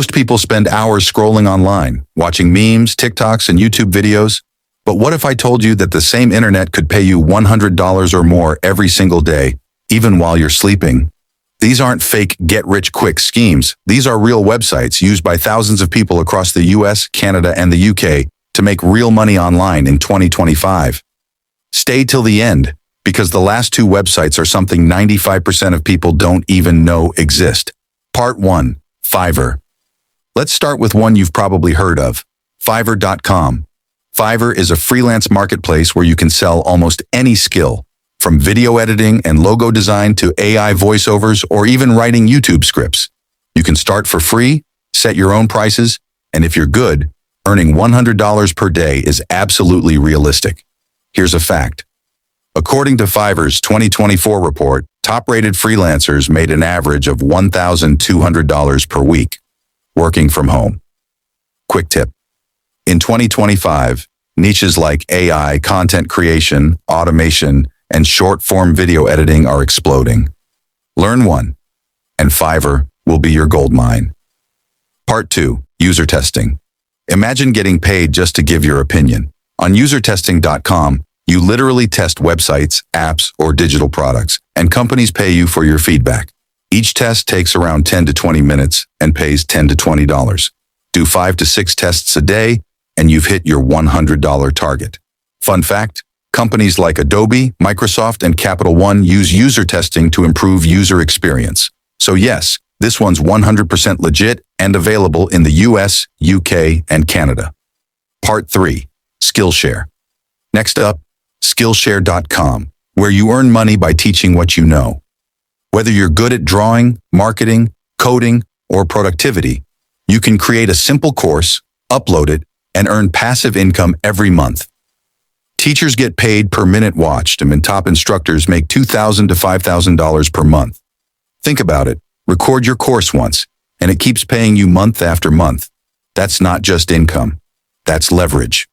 Most people spend hours scrolling online, watching memes, TikToks, and YouTube videos. But what if I told you that the same internet could pay you $100 or more every single day, even while you're sleeping? These aren't fake get-rich-quick schemes. These are real websites used by thousands of people across the US, Canada, and the UK to make real money online in 2025. Stay till the end, because the last two websites are something 95% of people don't even know exist. Part 1. Fiverr. Let's start with one you've probably heard of, Fiverr.com. Fiverr is a freelance marketplace where you can sell almost any skill, from video editing and logo design to AI voiceovers or even writing YouTube scripts. You can start for free, set your own prices, and if you're good, earning $100 per day is absolutely realistic. Here's a fact. According to Fiverr's 2024 report, top-rated freelancers made an average of $1,200 per week, working from home. Quick tip. In 2025, niches like AI, content creation, automation, and short-form video editing are exploding. Learn one, and Fiverr will be your goldmine. Part 2. User testing. Imagine getting paid just to give your opinion. On usertesting.com, you literally test websites, apps, or digital products, and companies pay you for your feedback. Each test takes around 10 to 20 minutes and pays $10 to $20. Do 5 to 6 tests a day, and you've hit your $100 target. Fun fact, companies like Adobe, Microsoft, and Capital One use user testing to improve user experience. So yes, this one's 100% legit and available in the US, UK, and Canada. Part 3. Skillshare. Next up, Skillshare.com, where you earn money by teaching what you know. Whether you're good at drawing, marketing, coding, or productivity, you can create a simple course, upload it, and earn passive income every month. Teachers get paid per minute watched, and top instructors make $2,000 to $5,000 per month. Think about it. Record your course once, and it keeps paying you month after month. That's not just income. That's leverage.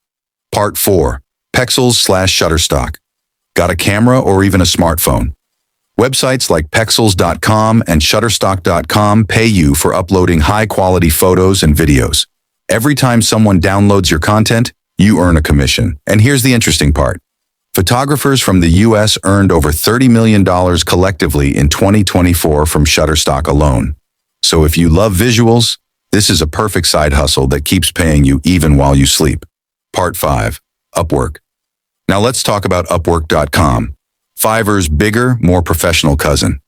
Part 4. Pexels/Shutterstock. Got a camera or even a smartphone? Websites like Pexels.com and Shutterstock.com pay you for uploading high-quality photos and videos. Every time someone downloads your content, you earn a commission. And here's the interesting part. Photographers from the US earned over $30 million collectively in 2024 from Shutterstock alone. So if you love visuals, this is a perfect side hustle that keeps paying you even while you sleep. Part 5. Upwork. Now let's talk about Upwork.com, Fiverr's bigger, more professional cousin.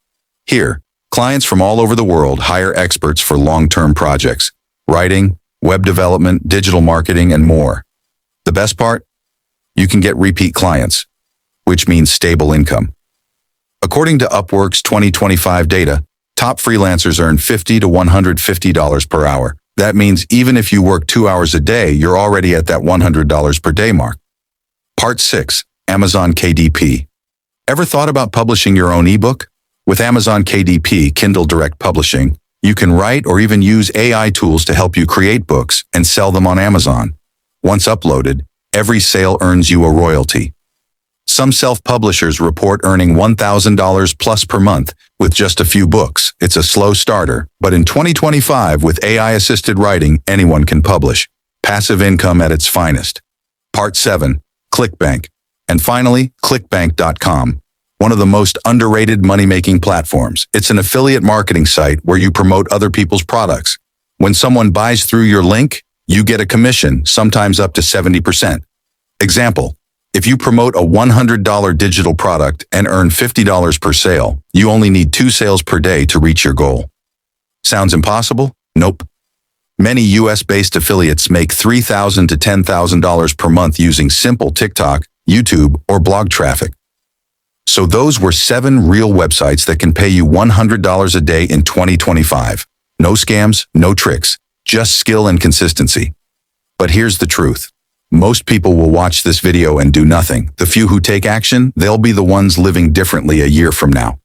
Here, clients from all over the world hire experts for long-term projects, writing, web development, digital marketing, and more. The best part? You can get repeat clients, which means stable income. According to Upwork's 2025 data, top freelancers earn $50 to $150 per hour. That means even if you work 2 hours a day, you're already at that $100 per day mark. Part 6. Amazon KDP. Ever thought about publishing your own ebook? With Amazon KDP, Kindle Direct Publishing, you can write or even use AI tools to help you create books and sell them on Amazon. Once uploaded, every sale earns you a royalty. Some self-publishers report earning $1,000 plus per month with just a few books. It's a slow starter, but in 2025, with AI-assisted writing, anyone can publish. Passive income at its finest. Part 7. ClickBank. And finally, ClickBank.com, one of the most underrated money-making platforms. It's an affiliate marketing site where you promote other people's products. When someone buys through your link, you get a commission, sometimes up to 70%. Example, if you promote a $100 digital product and earn $50 per sale, you only need 2 sales per day to reach your goal. Sounds impossible? Nope. Many US-based affiliates make $3,000 to $10,000 per month using simple TikTok, YouTube, or blog traffic. So those were 7 real websites that can pay you $100 a day in 2025. No scams, no tricks, just skill and consistency. But here's the truth. Most people will watch this video and do nothing. The few who take action, they'll be the ones living differently a year from now.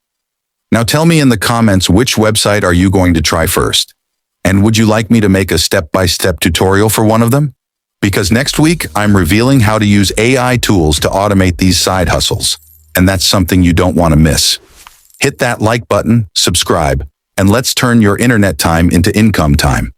Now tell me in the comments, which website are you going to try first? And would you like me to make a step-by-step tutorial for one of them? Because next week, I'm revealing how to use AI tools to automate these side hustles. And that's something you don't want to miss. Hit that like button, subscribe, and let's turn your internet time into income time.